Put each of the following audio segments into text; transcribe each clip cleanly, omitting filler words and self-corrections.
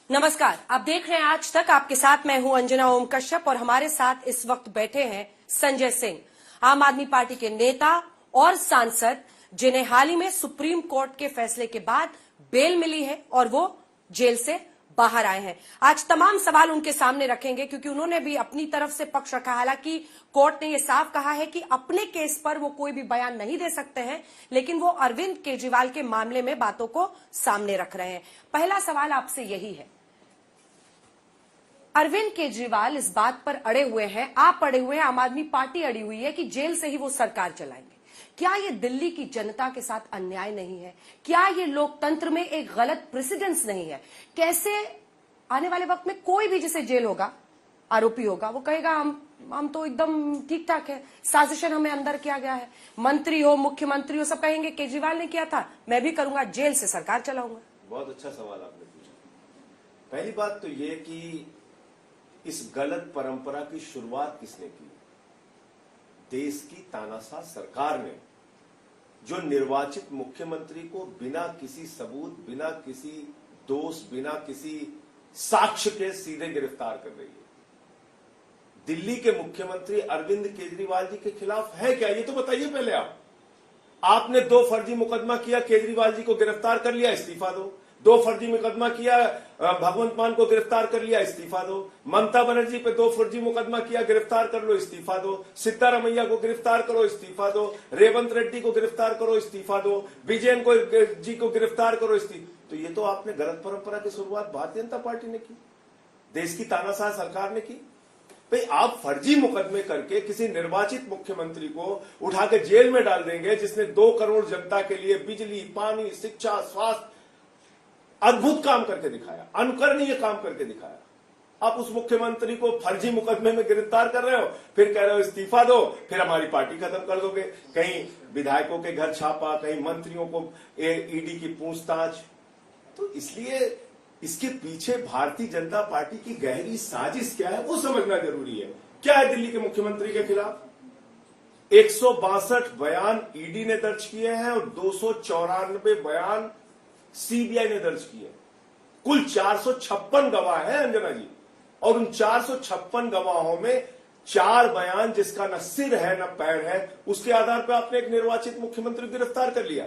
नमस्कार, आप देख रहे हैं आज तक। आपके साथ मैं हूं अंजना ओम कश्यप और हमारे साथ इस वक्त बैठे हैं संजय सिंह, आम आदमी पार्टी के नेता और सांसद, जिन्हें हाल ही में सुप्रीम कोर्ट के फैसले के बाद बेल मिली है और वो जेल से बाहर आए हैं। आज तमाम सवाल उनके सामने रखेंगे क्योंकि उन्होंने भी अपनी तरफ से पक्ष रखा। हालांकि कोर्ट ने यह साफ कहा है कि अपने केस पर वो कोई भी बयान नहीं दे सकते हैं, लेकिन वो अरविंद केजरीवाल के मामले में बातों को सामने रख रहे हैं। पहला सवाल आपसे यही है, अरविंद केजरीवाल इस बात पर अड़े हुए हैं, आप अड़े हुए हैं, आम आदमी पार्टी अड़ी हुई है कि जेल से ही वो सरकार चलाएंगे। क्या ये दिल्ली की जनता के साथ अन्याय नहीं है? क्या ये लोकतंत्र में एक गलत प्रेसिडेंस नहीं है? कैसे आने वाले वक्त में कोई भी जिसे जेल होगा, आरोपी होगा, वो कहेगा हम तो एकदम ठीक ठाक है, साजिशन हमें अंदर किया गया है। मंत्री हो, मुख्यमंत्री हो, सब कहेंगे केजरीवाल ने किया था, मैं भी करूंगा, जेल से सरकार चलाऊंगा। बहुत अच्छा सवाल आपने पूछा। पहली बात तो ये कि इस गलत परंपरा की शुरुआत किसने की? देश की तानाशाह सरकार ने, जो निर्वाचित मुख्यमंत्री को बिना किसी सबूत, बिना किसी दोष, बिना किसी साक्ष्य के सीधे गिरफ्तार कर रही है। दिल्ली के मुख्यमंत्री अरविंद केजरीवाल जी के खिलाफ है क्या, ये तो बताइए पहले आप। आपने 2 फर्जी मुकदमा किया, केजरीवाल जी को गिरफ्तार कर लिया, इस्तीफा दो। 2 फर्जी मुकदमा किया, भगवंत मान को गिरफ्तार कर लिया, इस्तीफा दो। ममता बनर्जी पे 2 फर्जी मुकदमा किया, गिरफ्तार कर लो, इस्तीफा दो। सिद्धारमैया को गिरफ्तार करो, इस्तीफा दो। रेवंत रेड्डी को गिरफ्तार करो, इस्तीफा दो। विजयन जी को गिरफ्तार करो, इस्तीफा। तो ये तो आपने गलत परंपरा की शुरुआत भारतीय जनता पार्टी ने की, देश की तानाशाह सरकार ने की। भाई, आप फर्जी मुकदमे करके किसी निर्वाचित मुख्यमंत्री को उठा के जेल में डाल देंगे, जिसने 2 करोड़ जनता के लिए बिजली, पानी, शिक्षा, स्वास्थ्य अद्भुत काम करके दिखाया, अनुकरणीय काम करके दिखाया। आप उस मुख्यमंत्री को फर्जी मुकदमे में गिरफ्तार कर रहे हो, फिर कह रहे हो इस्तीफा दो, फिर हमारी पार्टी खत्म कर दोगे। कहीं विधायकों के घर छापा, कहीं मंत्रियों को ईडी की पूछताछ। तो इसलिए इसके पीछे भारतीय जनता पार्टी की गहरी साजिश क्या है, वो समझना जरूरी है। क्या है दिल्ली के मुख्यमंत्री के खिलाफ? 162 बयान ईडी ने दर्ज किए हैं और 294 बयान सीबीआई ने दर्ज किए। कुल 456 गवाह हैं अंजना जी, और उन 456 गवाहों में 4 बयान जिसका न सिर है न पैर है, उसके आधार पर आपने एक निर्वाचित मुख्यमंत्री गिरफ्तार कर लिया।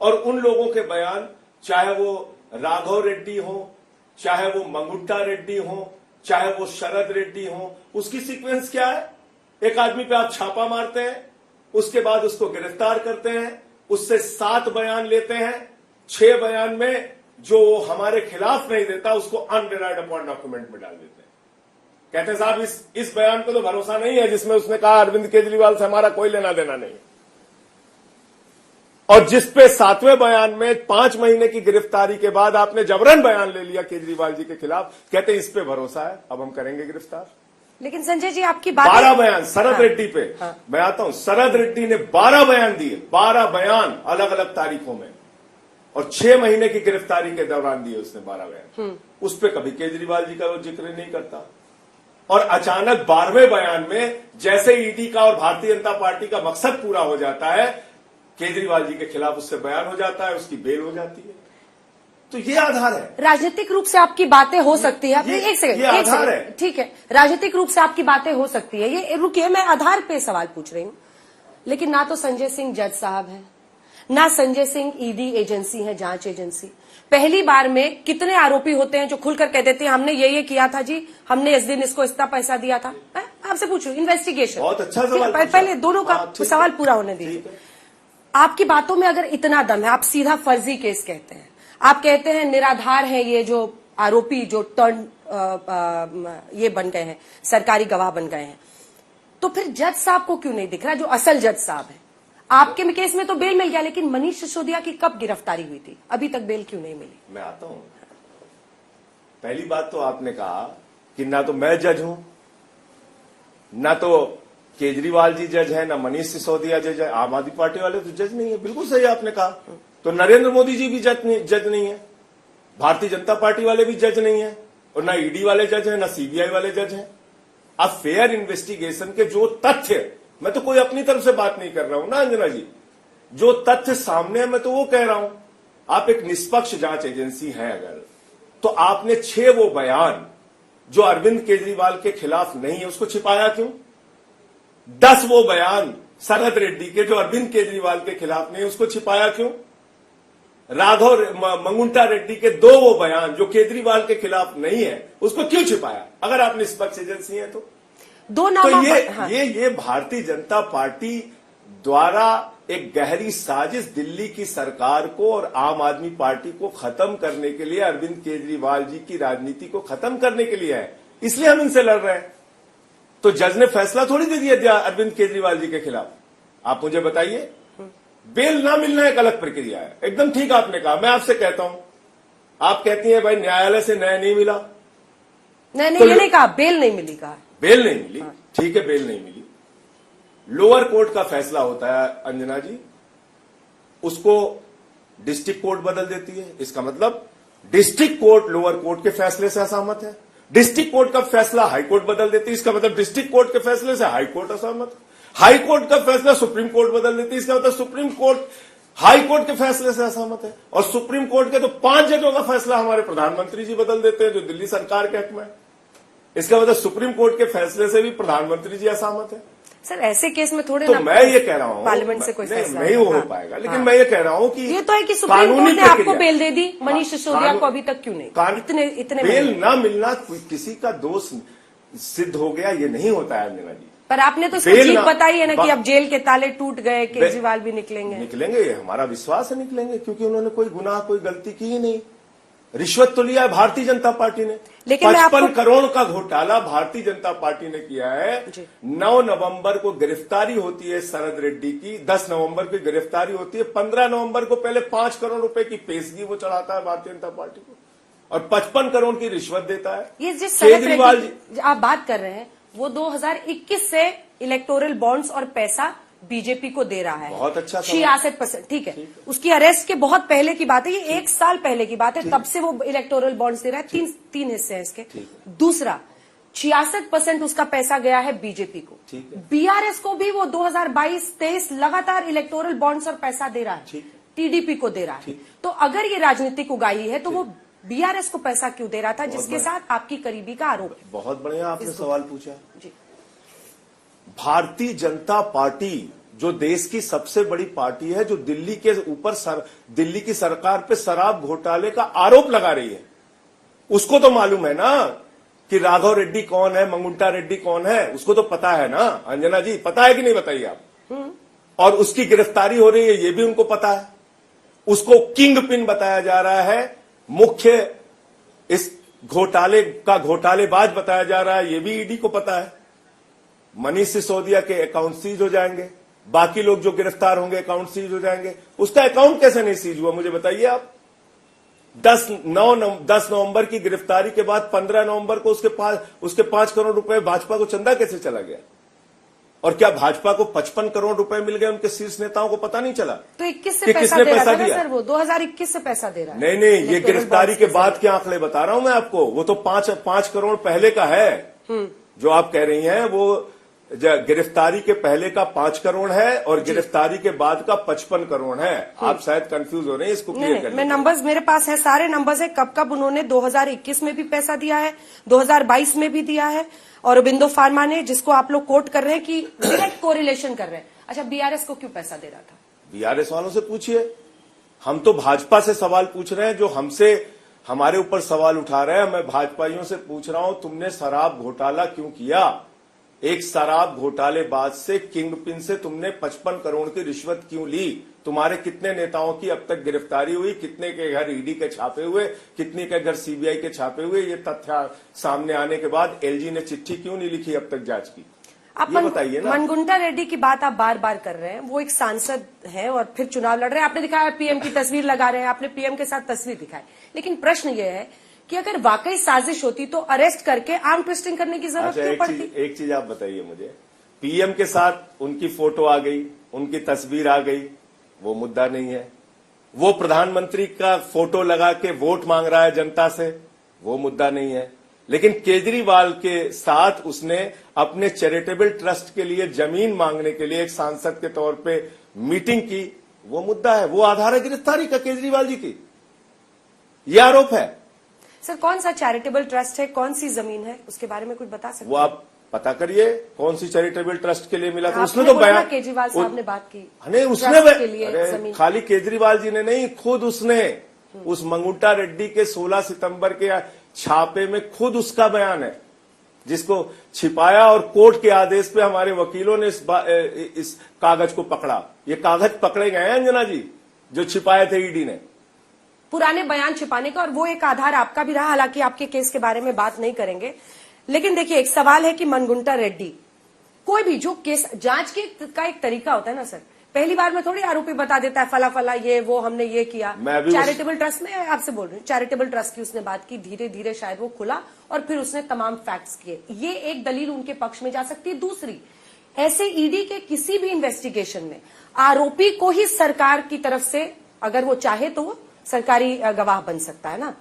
और उन लोगों के बयान, चाहे वो राघव रेड्डी हो, चाहे वो मंगुट्टा रेड्डी हो, चाहे वो शरद रेड्डी हो, उसकी सीक्वेंस क्या है? एक आदमी पे आप छापा मारते हैं, उसके बाद उसको गिरफ्तार करते हैं, उससे 7 बयान लेते हैं, 6 बयान में जो हमारे खिलाफ नहीं देता उसको अनडिनाइड अपॉन डॉक्यूमेंट में डाल देते हैं। कहते हैं साहब इस बयान पे तो भरोसा नहीं है जिसमें उसने कहा अरविंद केजरीवाल से हमारा कोई लेना देना नहीं। और जिसपे 7वें बयान में 5 महीने की गिरफ्तारी के बाद आपने जबरन बयान ले लिया केजरीवाल जी के खिलाफ, कहते हैं इस पे भरोसा है, अब हम करेंगे गिरफ्तार। लेकिन संजय जी, आपकी बात 12 बयान शरद रेड्डी पे, मैं आता हूं, शरद रेड्डी ने 12 बयान दिए, 12 बयान अलग अलग तारीखों में, और 6 महीने की गिरफ्तारी के दौरान दिए उसने 12 बयान। उस पर कभी केजरीवाल जी का वो जिक्र नहीं करता। और अचानक 12वें बयान में जैसे ईडी का और भारतीय जनता पार्टी का मकसद पूरा हो जाता है, केजरीवाल जी के खिलाफ उससे बयान हो जाता है, उसकी बेल हो जाती है। तो ये आधार है। राजनीतिक रूप से आपकी बातें हो सकती है। एक सेकंड, ठीक है, राजनीतिक रूप से आपकी बातें हो सकती है, ये रुकिए, मैं आधार पे सवाल पूछ रही हूं। लेकिन ना तो संजय सिंह जज साहब है, ना संजय सिंह ईडी एजेंसी है, जांच एजेंसी। पहली बार में कितने आरोपी होते हैं जो खुलकर कह देते हैं हमने ये किया था जी, हमने इस दिन इसको इतना पैसा दिया था। आपसे पूछू, इन्वेस्टिगेशन। बहुत अच्छा सवाल। पहले दोनों का सवाल पूरा होने दीजिए। आपकी बातों में अगर इतना दम है, आप सीधा फर्जी केस कहते हैं, आप कहते हैं निराधार है ये जो आरोपी, जो टर्न ये बन गए हैं, सरकारी गवाह बन गए हैं, तो फिर जज साहब को क्यों नहीं दिख रहा जो असल जज साहब है? आपके केस में तो बेल मिल गया, लेकिन मनीष सिसोदिया की कब गिरफ्तारी हुई थी, अभी तक बेल क्यों नहीं मिली? मैं आता हूं। पहली बात तो आपने कहा कि ना तो मैं जज हूं, ना तो केजरीवाल जी जज है, ना मनीष सिसोदिया जज है, आम आदमी पार्टी वाले तो जज नहीं है। बिल्कुल सही आपने कहा। तो नरेंद्र मोदी जी भी जज नहीं है, भारतीय जनता पार्टी वाले भी जज नहीं है, और ना ईडी वाले जज है, ना सीबीआई वाले जज हैं। अब फेयर इन्वेस्टिगेशन के जो तथ्य, मैं तो कोई अपनी तरफ से बात नहीं कर रहा हूं ना अंजना जी, जो तथ्य सामने है मैं तो वो कह रहा हूं। आप एक निष्पक्ष जांच एजेंसी है अगर, तो आपने 6 वो बयान जो अरविंद केजरीवाल के खिलाफ नहीं है उसको छिपाया क्यों? 10 वो बयान शरद रेड्डी के जो अरविंद केजरीवाल के खिलाफ नहीं है उसको छिपाया क्यों? राघव मंगुंटा रेड्डी के 2 वो बयान जो केजरीवाल के खिलाफ नहीं है उसको क्यों छिपाया? अगर आप निष्पक्ष एजेंसी है तो 2 नाम तो ये भारतीय जनता पार्टी द्वारा एक गहरी साजिश दिल्ली की सरकार को और आम आदमी पार्टी को खत्म करने के लिए, अरविंद केजरीवाल जी की राजनीति को खत्म करने के लिए है। इसलिए हम इनसे लड़ रहे हैं। तो जज ने फैसला थोड़ी दे दिया अरविंद केजरीवाल जी के खिलाफ। आप मुझे बताइए, बेल ना मिलना एक अलग प्रक्रिया है। एकदम ठीक आपने कहा। मैं आपसे कहता हूं, आप कहती हैं भाई न्यायालय से न्याय नहीं मिला। नहीं, तो ये नहीं कहा, बेल नहीं मिली कहा। बेल नहीं मिली, ठीक है, बेल नहीं मिली। लोअर कोर्ट का फैसला होता है अंजना जी, उसको डिस्ट्रिक्ट कोर्ट बदल देती है। इसका मतलब डिस्ट्रिक्ट कोर्ट लोअर कोर्ट के फैसले से असहमत है, डिस्ट्रिक्ट कोर्ट का फैसला हाई कोर्ट बदल देती है। इसका मतलब डिस्ट्रिक्ट कोर्ट के फैसले से हाई कोर्ट असहमत है। हाई कोर्ट का फैसला सुप्रीम कोर्ट बदल देती है। इसका मतलब सुप्रीम कोर्ट हाई कोर्ट के फैसले से असहमत है। और सुप्रीम कोर्ट के तो 5 जजों का फैसला हमारे प्रधानमंत्री जी बदल देते हैं जो दिल्ली सरकार के हक में है। इसका मतलब सुप्रीम कोर्ट के फैसले से भी प्रधानमंत्री जी असहमत है। सर ऐसे केस में थोड़े तो मैं ये कह रहा हूं पार्लियामेंट से कोई फैसला नहीं हो पाएगा, लेकिन मैं ये कह रहा हूं कि ये तो है कि सुप्रीम कोर्ट ने आपको बेल दे दी, मनीष सिसोदिया को अभी तक क्यों नहीं? इतने बेल ना मिलना किसी का दोष सिद्ध हो गया ये नहीं होता है अंजना जी। पर आपने तो इसकी जीत बताई है ना कि अब जेल के ताले टूट गए, केजरीवाल भी निकलेंगे। हमारा विश्वास है निकलेंगे, क्योंकि उन्होंने कोई गुनाह कोई गलती की ही नहीं। रिश्वत तो लिया है भारतीय जनता पार्टी ने, लेकिन 55 करोड़ का घोटाला भारतीय जनता पार्टी ने किया है। 9 नवंबर को गिरफ्तारी होती है शरद रेड्डी की, 10 नवंबर की गिरफ्तारी होती है, 15 नवंबर को पहले 5 करोड़ रुपए की पेशगी वो चढ़ाता है भारतीय जनता पार्टी को और 55 करोड़ की रिश्वत देता है। ये जिस केजरीवाल जी आप बात कर रहे हैं वो 2021 से इलेक्टोरल बॉन्ड्स और पैसा बीजेपी को दे रहा है। बहुत अच्छा, 66%, ठीक है। उसकी अरेस्ट के बहुत पहले की बात है, ये 1 साल पहले की बात है, तब से वो इलेक्टोरल बॉन्ड्स दे रहा है। तीन हिस्से हैं इसके। दूसरा, 66% उसका पैसा गया है बीजेपी को। बीआरएस को भी वो 2022-23 लगातार इलेक्टोरल बॉन्ड्स और पैसा दे रहा है, टीडीपी को दे रहा है। तो अगर ये राजनीतिक उगाही है तो वो बीआरएस को पैसा क्यों दे रहा था जिसके साथ आपकी करीबी का आरोप है? बहुत बढ़िया आपने सवाल पूछा जी। भारतीय जनता पार्टी जो देश की सबसे बड़ी पार्टी है, जो दिल्ली के ऊपर दिल्ली की सरकार पे शराब घोटाले का आरोप लगा रही है, उसको तो मालूम है ना कि राघव रेड्डी कौन है, मंगुंटा रेड्डी कौन है, उसको तो पता है ना अंजना जी। पता है कि नहीं बताइए आप? और उसकी गिरफ्तारी हो रही है ये भी उनको पता है। उसको किंग पिन बताया जा रहा है, मुख्य इस घोटाले का घोटालेबाज बताया जा रहा है, ये भी ईडी को पता है। मनीष सिसोदिया के अकाउंट सीज हो जाएंगे, बाकी लोग जो गिरफ्तार होंगे अकाउंट सीज हो जाएंगे। उसका अकाउंट कैसे नहीं सीज हुआ मुझे बताइए आप? 10 नवंबर की गिरफ्तारी के बाद 15 नवंबर को उसके 5 करोड़ रुपए भाजपा को चंदा कैसे चला गया? और क्या भाजपा को 55 करोड़ रुपए मिल गए उनके शीर्ष नेताओं को पता नहीं चला? तो 21 से पैसा दे रहा था ना सर, वो 2021 से पैसा दे रहा है। नहीं, ये गिरफ्तारी के बाद के आंकड़े बता रहा हूं मैं आपको। वो तो 5 करोड़ पहले का है जो आप कह रही हैं। वो गिरफ्तारी के पहले का 5 करोड़ है और गिरफ्तारी के बाद का 55 करोड़ है। आप शायद कंफ्यूज हो रहे हैं, इसको क्लियर करिए। मैं नंबर्स मेरे पास है, सारे नंबर्स है, कब उन्होंने 2021 में भी पैसा दिया है, 2022 में भी दिया है। और बिंदो फार्मा ने, जिसको आप लोग कोट कर रहे हैं कि डायरेक्ट कोरिलेशन कर रहे हैं। अच्छा, बीआरएस को क्यों पैसा दे रहा था? बीआरएस वालों से पूछिए। हम तो भाजपा से सवाल पूछ रहे हैं जो हमसे हमारे ऊपर सवाल उठा रहे हैं। मैं भाजपाइयों से पूछ रहा हूं, तुमने शराब घोटाला क्यों किया? एक शराब घोटालेबाज से, किंग पिन से तुमने 55 करोड़ की रिश्वत क्यों ली? तुम्हारे कितने नेताओं की अब तक गिरफ्तारी हुई? कितने के घर ईडी के छापे हुए? कितने के घर सीबीआई के छापे हुए? ये तथ्य सामने आने के बाद एलजी ने चिट्ठी क्यों नहीं लिखी अब तक जांच की? आप बताइए ना। मंगुंटा रेड्डी की बात आप बार बार कर रहे हैं। वो एक सांसद है और फिर चुनाव लड़ रहे हैं। आपने दिखाया पीएम की तस्वीर लगा रहे हैं, आपने पीएम के साथ तस्वीर दिखाई। लेकिन प्रश्न ये है कि अगर वाकई साजिश होती तो अरेस्ट करके आर्म ट्विस्टिंग करने की जरूरत क्यों पड़ती? एक चीज आप बताइए मुझे, पीएम के साथ उनकी फोटो आ गई, उनकी तस्वीर आ गई, वो मुद्दा नहीं है। वो प्रधानमंत्री का फोटो लगा के वोट मांग रहा है जनता से, वो मुद्दा नहीं है। लेकिन केजरीवाल के साथ उसने अपने चैरिटेबल ट्रस्ट के लिए जमीन मांगने के लिए एक सांसद के तौर पे मीटिंग की, वो मुद्दा है। वो आधार है गिरफ्तारी का केजरीवाल जी की, ये आरोप है। सर कौन सा चैरिटेबल ट्रस्ट है, कौन सी जमीन है, उसके बारे में कुछ बता सकते वो आप पता करिए कौन सी चैरिटेबल ट्रस्ट के लिए मिला था। हैं? उसने आपने तो बोला ना बयान, केजरीवाल साहब ने बात की नहीं उसने ट्रस्ट के लिए अरे जमीन। खाली केजरीवाल जी ने नहीं, खुद उसने उस मंगुंटा रेड्डी के 16 सितंबर के छापे में खुद उसका बयान है, जिसको छिपाया और कोर्ट के आदेश पे हमारे वकीलों ने इस कागज को पकड़ा। ये कागज पकड़े गए हैं अंजना जी, जो छिपाए थे ईडी ने। पुराने बयान छिपाने का, और वो एक आधार आपका भी रहा। हालांकि आपके केस के बारे में बात नहीं करेंगे, लेकिन देखिए एक सवाल है कि मनगुंटा रेड्डी, कोई भी जो केस जांच के का एक तरीका होता है ना सर, पहली बार में थोड़ी आरोपी बता देता है फला फला ये वो हमने ये किया। चैरिटेबल ट्रस्ट में आपसे बोल रही हूँ, चैरिटेबल ट्रस्ट की उसने बात की, धीरे धीरे शायद वो खुला और फिर उसने तमाम फैक्ट्स किए। ये एक दलील उनके पक्ष में जा सकती है। दूसरी, ऐसे ईडी के किसी भी इन्वेस्टिगेशन में आरोपी को ही सरकार की तरफ से अगर वो चाहे तो वो सरकारी गवाह बन सकता है ना।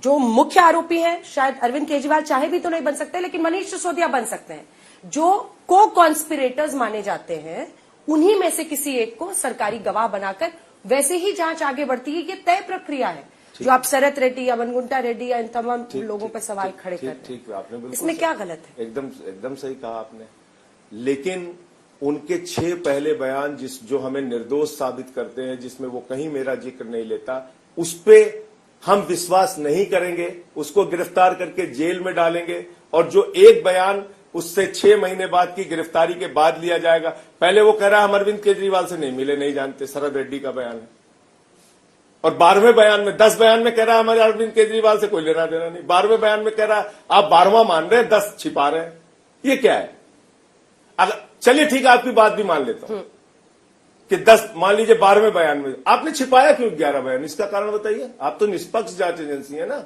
जो मुख्य आरोपी है शायद अरविंद केजरीवाल चाहे भी तो नहीं बन सकते, लेकिन मनीष सिसोदिया बन सकते हैं। जो को कॉन्स्पिरेटर्स माने जाते हैं उन्हीं में से किसी एक को सरकारी गवाह बनाकर वैसे ही जांच आगे बढ़ती है। ये तय प्रक्रिया है जो आप शरत रेड्डी या मनगुंटा रेड्डी या इन तमाम लोगों पर सवाल खड़े कर रहे हैं। आपने बिल्कुल इसमें क्या गलत है? एकदम सही कहा आपने। लेकिन उनके 6 पहले बयान जो हमें निर्दोष साबित करते हैं, जिसमें वो कहीं मेरा जिक्र नहीं लेता, उस पे हम विश्वास नहीं करेंगे, उसको गिरफ्तार करके जेल में डालेंगे। और जो एक बयान उससे 6 महीने बाद की गिरफ्तारी के बाद लिया जाएगा, पहले वो कह रहा है हम अरविंद केजरीवाल से नहीं मिले, नहीं जानते, शरद रेड्डी का बयान है। और 12वें बयान में 10 बयान में कह रहा है हमारे अरविंद केजरीवाल से कोई लेना देना नहीं। 12वें बयान में कह रहा है आप 12वां मान रहे हैं, 10 छिपा रहे हैं। ये क्या है? अगर चलिए ठीक है, आपकी बात भी मान लेता हूं कि 10 मान लीजिए 12वें बयान में आपने छिपाया क्यों 11 बयान, इसका कारण बताइए। आप तो निष्पक्ष जांच एजेंसी है ना,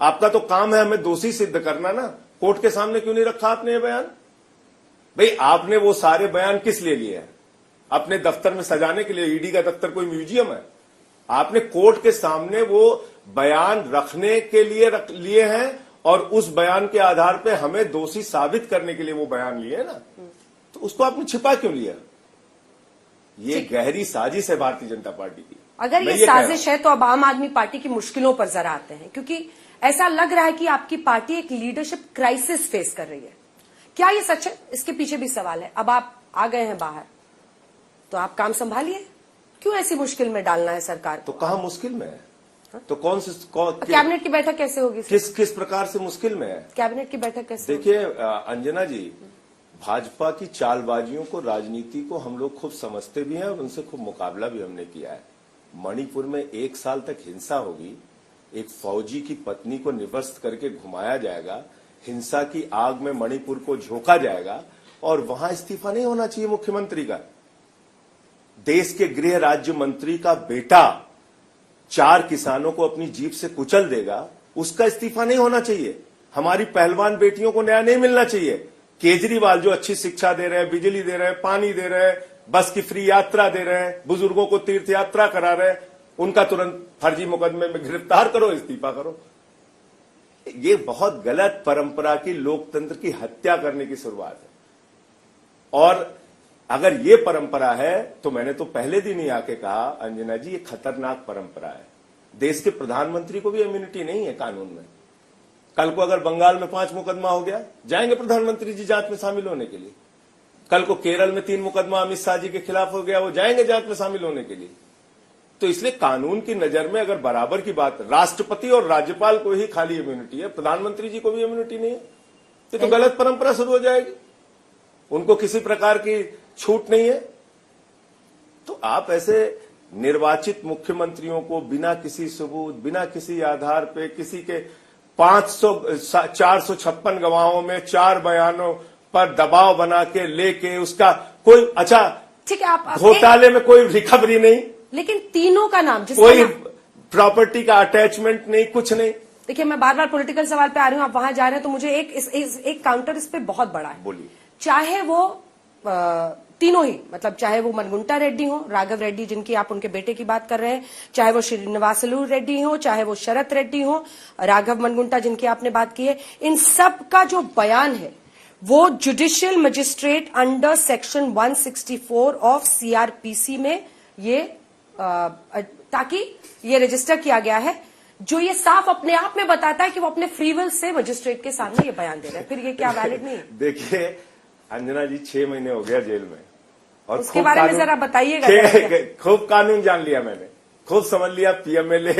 आपका तो काम है हमें दोषी सिद्ध करना ना। कोर्ट के सामने क्यों नहीं रखा आपने ये बयान? भाई आपने वो सारे बयान किस लिए लिए हैं? अपने दफ्तर में सजाने के लिए? ईडी का दफ्तर कोई म्यूजियम है? आपने कोर्ट के सामने वो बयान रखने के लिए हैं और उस बयान के आधार पे हमें दोषी साबित करने के लिए वो बयान लिए ना। तो उसको आपने छिपा क्यों लिया? ये गहरी साजिश है भारतीय जनता पार्टी की। अगर ये साजिश है तो अब आम आदमी पार्टी की मुश्किलों पर जरा आते हैं, क्योंकि ऐसा लग रहा है कि आपकी पार्टी एक लीडरशिप क्राइसिस फेस कर रही है। क्या ये सच है? इसके पीछे भी सवाल है। अब आप आ गए हैं बाहर तो आप काम संभालिए, क्यों ऐसी मुश्किल में डालना है सरकार को? तो कहां मुश्किल में है? तो कैबिनेट की बैठक कैसे होगी? किस प्रकार से मुश्किल में है कैबिनेट की बैठक कैसे? देखिए अंजना जी, भाजपा की चालबाजियों को, राजनीति को हम लोग खूब समझते भी हैं और उनसे खूब मुकाबला भी हमने किया है। मणिपुर में 1 साल तक हिंसा होगी, एक फौजी की पत्नी को निवस्त करके घुमाया जाएगा, हिंसा की आग में मणिपुर को झोंका जाएगा और वहां इस्तीफा नहीं होना चाहिए मुख्यमंत्री का। देश के गृह राज्य मंत्री का बेटा 4 किसानों को अपनी जीप से कुचल देगा, उसका इस्तीफा नहीं होना चाहिए। हमारी पहलवान बेटियों को न्याय नहीं मिलना चाहिए। केजरीवाल जो अच्छी शिक्षा दे रहे हैं, बिजली दे रहे हैं, पानी दे रहे हैं, बस की फ्री यात्रा दे रहे हैं, बुजुर्गों को तीर्थ यात्रा करा रहे हैं, उनका तुरंत फर्जी मुकदमे में गिरफ्तार करो, इस्तीफा करो। ये बहुत गलत परंपरा की, लोकतंत्र की हत्या करने की शुरुआत है। और अगर ये परंपरा है तो मैंने तो पहले दिन ही आके कहा अंजना जी, ये खतरनाक परंपरा है। देश के प्रधानमंत्री को भी इम्यूनिटी नहीं है कानून में। कल को अगर बंगाल में 5 मुकदमा हो गया, जाएंगे प्रधानमंत्री जी जांच में शामिल होने के लिए। कल को केरल में 3 मुकदमा अमित शाह जी के खिलाफ हो गया, वो जाएंगे जांच में शामिल होने के लिए। तो इसलिए कानून की नजर में अगर बराबर की बात, राष्ट्रपति और राज्यपाल को ही खाली इम्यूनिटी है, प्रधानमंत्री जी को भी इम्यूनिटी नहीं है, ये तो गलत परंपरा शुरू हो जाएगी। उनको किसी प्रकार की छूट नहीं है। तो आप ऐसे निर्वाचित मुख्यमंत्रियों को बिना किसी सबूत, बिना किसी आधार पे, किसी के 456 गवाहों में 4 बयानों पर दबाव बना के लेके उसका कोई, अच्छा ठीक है, आप घोटाले में कोई रिकवरी नहीं, लेकिन तीनों का नाम, कोई प्रॉपर्टी का अटैचमेंट नहीं, कुछ नहीं। देखिए मैं बार बार पॉलिटिकल सवाल पे आ रही हूं, आप वहां जा रहे हैं, तो मुझे एक काउंटर इस पे बहुत बड़ा है। बोलिए। चाहे वो तीनों ही, मतलब चाहे वो मनगुंटा रेड्डी हो, राघव रेड्डी जिनकी आप उनके बेटे की बात कर रहे हैं, चाहे वो श्रीनिवासलू रेड्डी हो, चाहे वो शरत रेड्डी हो, राघव मनगुंटा जिनकी आपने बात की है, इन सब का जो बयान है वो judicial magistrate under section 164 of CrPC में ये ताकि ये रजिस्टर किया गया है जो ये साफ अपने आप में बताता है कि वो अपने फ्री विल से मजिस्ट्रेट के सामने ये बयान दे रहा है, फिर ये क्या वैलिड नहीं है? देखिए अंजना जी 6 महीने हो गया जेल में, और उसके बारे में जरा बताइएगा। खूब कानून जान लिया मैंने, खूब समझ लिया, पीएमएलए,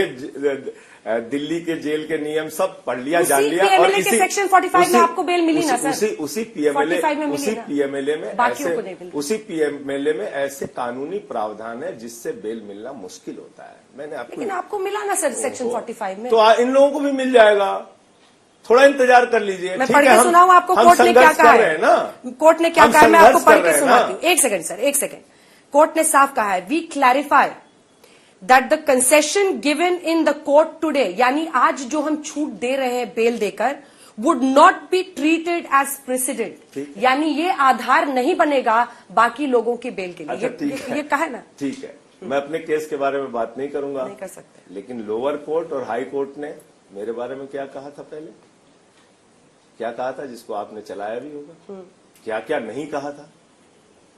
दिल्ली के जेल के नियम सब पढ़ लिया, जान लिया। और इसी सेक्शन 45 में आपको बेल मिली ना सर? उसी पीएमएलए में ऐसे कानूनी प्रावधान है जिससे बेल मिलना मुश्किल होता है। मैंने लेकिन आपको मिला ना सर सेक्शन 45 में? तो इन लोगों को भी मिल जाएगा, थोड़ा इंतजार कर लीजिए। मैं पढ़ के सुनाऊं आपको कोर्ट ने क्या कहा है ना? कोर्ट ने क्या कहा है मैं आपको पढ़ के सुनाती हूँ। एक सेकंड। कोर्ट ने साफ कहा है, we clarify that the concession given in the court today, यानी आज जो हम छूट दे रहे हैं बेल देकर, would not be treated as president, यानी ये आधार नहीं बनेगा बाकी लोगों की बेल के लिए। अच्छा, ये कहा है ना? ठीक है, मैं अपने केस के बारे में बात नहीं करूंगा, नहीं कर सकते। लेकिन लोअर कोर्ट और हाई कोर्ट ने मेरे बारे में क्या कहा था, पहले क्या कहा था, जिसको आपने चलाया भी होगा, क्या क्या नहीं कहा था,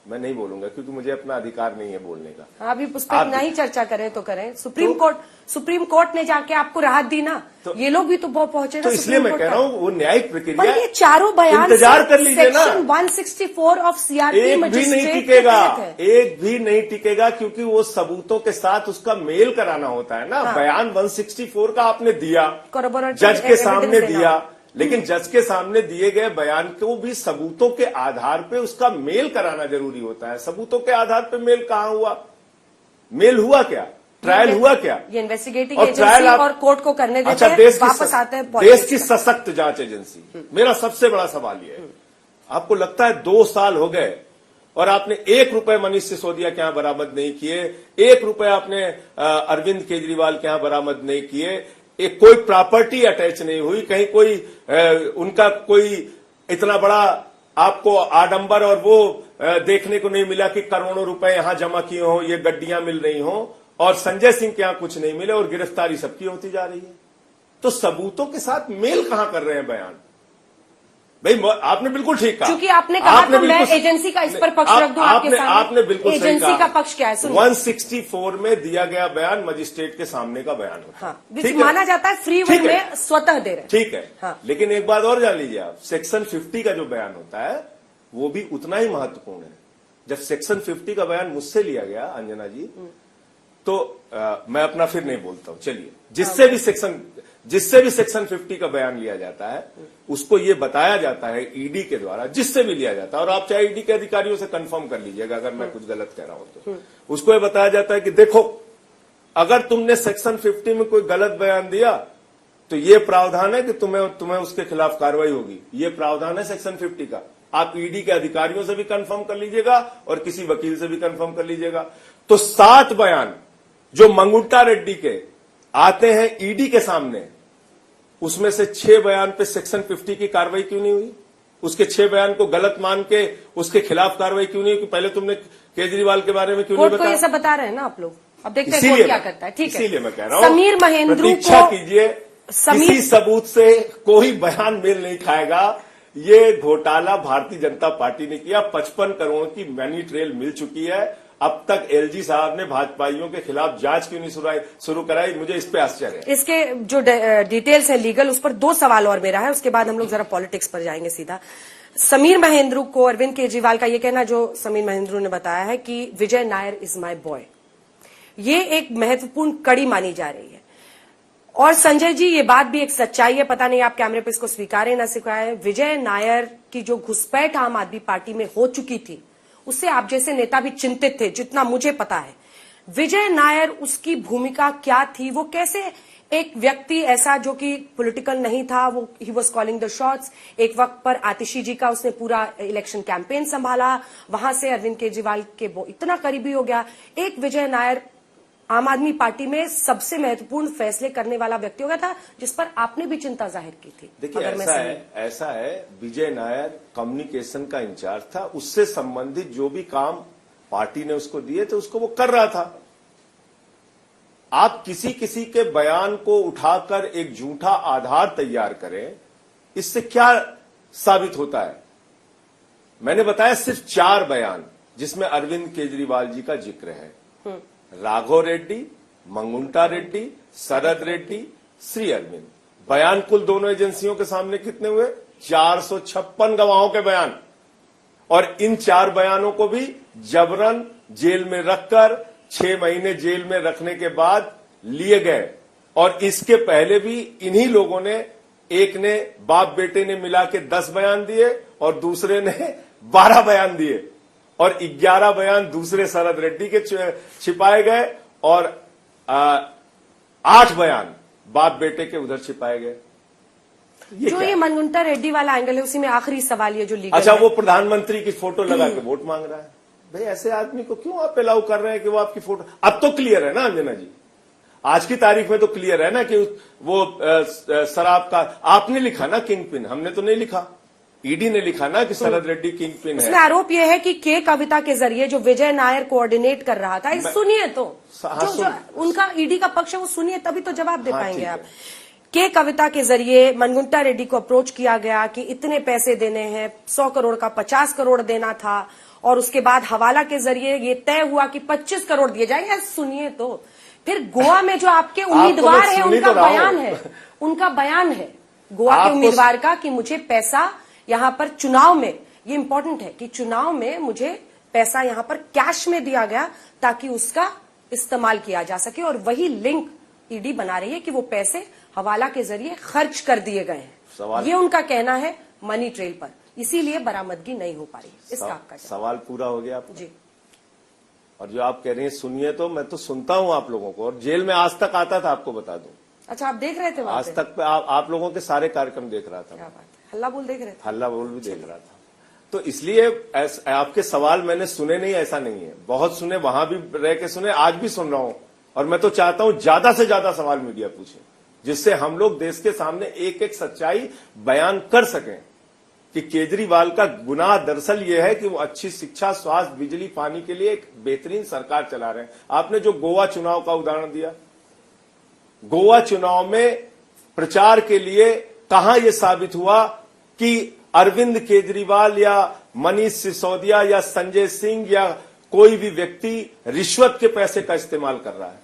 मैं नहीं बोलूंगा क्योंकि मुझे अपना अधिकार नहीं है बोलने का। हाँ, अभी उस पर नहीं चर्चा करें तो करें। सुप्रीम कोर्ट ने जाके आपको राहत दी ना, तो ये लोग भी तो बहुत पहुंचे। तो इसलिए मैं कह रहा हूँ वो न्यायिक प्रक्रिया, ये चारों बयान इंतजार कर लीजिए ना। सेक्शन 164 ऑफ सीआरपी एक भी नहीं टिकेगा, क्योंकि वो सबूतों के साथ उसका मेल कराना होता है ना। बयान 164 का आपने दिया, जज के सामने दिया, लेकिन जज के सामने दिए गए बयान को भी सबूतों के आधार पे उसका मेल कराना जरूरी होता है। सबूतों के आधार पे मेल कहां हुआ, मेल हुआ क्या, ट्रायल हुआ क्या? ये इन्वेस्टिगेटिंग एजेंसी और कोर्ट को करने देते हैं, वापस आते हैं देश की सशक्त जांच एजेंसी। मेरा सबसे बड़ा सवाल यह है, आपको लगता है 2 साल हो गए और आपने 1 रुपए मनीष सिसोदिया के यहां बरामद नहीं किए, 1 रुपए आपने अरविंद केजरीवाल के यहां बरामद नहीं किए, एक कोई प्रॉपर्टी अटैच नहीं हुई, कहीं कोई उनका कोई इतना बड़ा आपको आडंबर और वो देखने को नहीं मिला कि करोड़ों रुपए यहां जमा किए हो, ये गड्डियां मिल रही हो, और संजय सिंह के यहां कुछ नहीं मिले और गिरफ्तारी सबकी होती जा रही है। तो सबूतों के साथ मेल कहां कर रहे हैं बयान? भाई आपने बिल्कुल ठीक कहा, क्योंकि आपने कहा तो मैं एजेंसी का इस पर पक्ष रख दूं आपके सामने। आपने बिल्कुल सही कहा। एजेंसी का पक्ष क्या है? 164 में दिया गया बयान मजिस्ट्रेट के सामने का बयान होता है। हाँ, माना जाता है फ्री विल में स्वतः दे रहे हैं। ठीक है, हाँ। लेकिन एक बात और जान लीजिए आप, सेक्शन 50 का जो बयान होता है वो भी उतना ही महत्वपूर्ण है। जब सेक्शन 50 का बयान मुझसे लिया गया अंजना जी, तो मैं अपना फिर नहीं बोलता हूं, चलिए, जिससे भी सेक्शन 50 का बयान लिया जाता है उसको ये बताया जाता है ईडी के द्वारा, जिससे भी लिया जाता है, और आप चाहे ईडी के अधिकारियों से कंफर्म कर लीजिएगा अगर मैं कुछ गलत कह रहा हूं तो, उसको ये बताया जाता है कि देखो, अगर तुमने सेक्शन 50 में कोई गलत बयान दिया तो ये प्रावधान है कि तुम्हें उसके खिलाफ कार्रवाई होगी। ये प्रावधान है सेक्शन 50 का। आप ईडी के अधिकारियों से भी कंफर्म कर लीजिएगा और किसी वकील से भी कंफर्म कर लीजिएगा। तो 7 बयान जो मंगुट्टा रेड्डी के आते हैं ईडी के सामने, उसमें से 6 बयान पे सेक्शन 50 की कार्रवाई क्यों नहीं हुई? उसके 6 बयान को गलत मान के उसके खिलाफ कार्रवाई क्यों नहीं हुई? पहले तुमने केजरीवाल के बारे में क्यों नहीं बताया? कोर्ट को ये सब बता रहे हैं ना आप लोग, अब देखते हैं कोर्ट क्या करता है। ठीक है, इसीलिए मैं कह रहा हूं, समीर महेंद्रू को प्रतीक्षा कीजिए, किसी सबूत से कोई बयान मेल नहीं खाएगा। ये घोटाला भारतीय जनता पार्टी ने किया। 55 करोड़ की मनी ट्रेल मिल चुकी है। अब तक एलजी साहब ने भाजपाइयों के खिलाफ जांच क्यों नहीं शुरू कराई? मुझे इस पे आश्चर्य है। इसके जो डिटेल्स है लीगल, उस पर 2 सवाल और मेरा है, उसके बाद हम लोग जरा पॉलिटिक्स पर जाएंगे सीधा। समीर महेंद्रू को अरविंद केजरीवाल का ये कहना, जो समीर महेंद्रू ने बताया है कि विजय नायर इज माय बॉय, ये एक महत्वपूर्ण कड़ी मानी जा रही है। और संजय जी, ये बात भी एक सच्चाई है, पता नहीं आप कैमरे पे इसको स्वीकारें ना स्वीकारें, विजय नायर की जो घुसपैठ आम आदमी पार्टी में हो चुकी थी, उससे आप जैसे नेता भी चिंतित थे, जितना मुझे पता है। विजय नायर, उसकी भूमिका क्या थी? वो कैसे एक व्यक्ति ऐसा जो कि पॉलिटिकल नहीं था, वो he was calling the shots, एक वक्त पर आतिशी जी का उसने पूरा इलेक्शन कैंपेन संभाला, वहां से अरविंद केजरीवाल के वो इतना करीबी हो गया। एक विजय नायर आम आदमी पार्टी में सबसे महत्वपूर्ण फैसले करने वाला व्यक्ति हो गया था, जिस पर आपने भी चिंता जाहिर की थी। देखिए, ऐसा है, विजय नायर कम्युनिकेशन का इंचार्ज था, उससे संबंधित जो भी काम पार्टी ने उसको दिए थे उसको वो कर रहा था। आप किसी के बयान को उठाकर एक झूठा आधार तैयार करें, इससे क्या साबित होता है? मैंने बताया सिर्फ 4 बयान जिसमें अरविंद केजरीवाल जी का जिक्र है। राघव रेड्डी, मंगुंटा रेड्डी, शरद रेड्डी, श्री अरविंद। बयान कुल दोनों एजेंसियों के सामने कितने हुए? 456 गवाहों के बयान, और इन 4 बयानों को भी जबरन जेल में रखकर 6 महीने जेल में रखने के बाद लिए गए। और इसके पहले भी इन्हीं लोगों ने, एक ने बाप बेटे ने मिला के 10 बयान दिए और दूसरे ने 12 बयान दिए, और 11 बयान दूसरे शरद रेड्डी के छिपाए गए, और 8 बयान बाप बेटे के उधर छिपाए गए। जो ये मनगुंटा रेड्डी वाला एंगल है, उसी में आखिरी सवाल ये जो लीगल अच्छा, है। वो प्रधानमंत्री की फोटो लगा के वोट मांग रहा है। भाई ऐसे आदमी को क्यों आप अलाउ कर रहे हैं कि वो आपकी फोटो? अब तो क्लियर है ना अंजना जी, आज की तारीख में तो क्लियर है ना कि वो शराब का आपने लिखा ना किंग पिन, हमने तो नहीं लिखा, ईडी ने लिखा ना कि शरद रेड्डी किंग पिन है। इसमें आरोप यह है कि के कविता के जरिए जो विजय नायर कोऑर्डिनेट कर रहा था, सुनिए तो जो उनका ईडी का पक्ष है वो सुनिए, तभी तो जवाब दे पाएंगे आप। के कविता के जरिए मनगुंटा रेड्डी को अप्रोच किया गया कि इतने पैसे देने हैं, 100 करोड़ का 50 करोड़ देना था, और उसके बाद हवाला के जरिए ये तय हुआ कि 25 करोड़ दिए जाएंगे। सुनिए तो, फिर गोवा में जो आपके उम्मीदवार है उनका बयान है, उनका बयान है गोवा के उम्मीदवार का कि मुझे पैसा यहां पर चुनाव में, ये इंपॉर्टेंट है कि चुनाव में मुझे पैसा यहां पर कैश में दिया गया ताकि उसका इस्तेमाल किया जा सके, और वही लिंक ईडी बना रही है कि वो पैसे हवाला के जरिए खर्च कर दिए गए हैं। ये उनका कहना है मनी ट्रेल पर, इसीलिए बरामदगी नहीं हो पा रही। इसका आपका सवाल पूरा हो गया आपका? जी। और जो आप कह रही हैं सुनिए तो, मैं तो सुनता हूं आप लोगों को, और जेल में आज तक आता था, आपको बता दूं। अच्छा, आप देख रहे थे वहां आज तक आप लोगों के सारे कार्यक्रम देख रहा था। क्या बात है, हल्ला बोल देख रहे थे? हल्ला बोल भी देख रहा था। तो इसलिए आपके सवाल मैंने सुने नहीं, ऐसा नहीं है, बहुत सुने, वहां भी रह के सुने, आज भी सुन रहा हूं, और मैं तो चाहता हूं ज्यादा से ज्यादा सवाल मीडिया पूछे, जिससे हम लोग देश के सामने एक एक सच्चाई बयान कर सकें कि केजरीवाल का गुनाह दरअसल ये है कि वो अच्छी शिक्षा, स्वास्थ्य, बिजली, पानी के लिए एक बेहतरीन सरकार चला रहे हैं। आपने जो गोवा चुनाव का उदाहरण दिया, गोवा चुनाव में प्रचार के लिए कहां यह साबित हुआ कि अरविंद केजरीवाल या मनीष सिसोदिया या संजय सिंह या कोई भी व्यक्ति रिश्वत के पैसे का इस्तेमाल कर रहा है?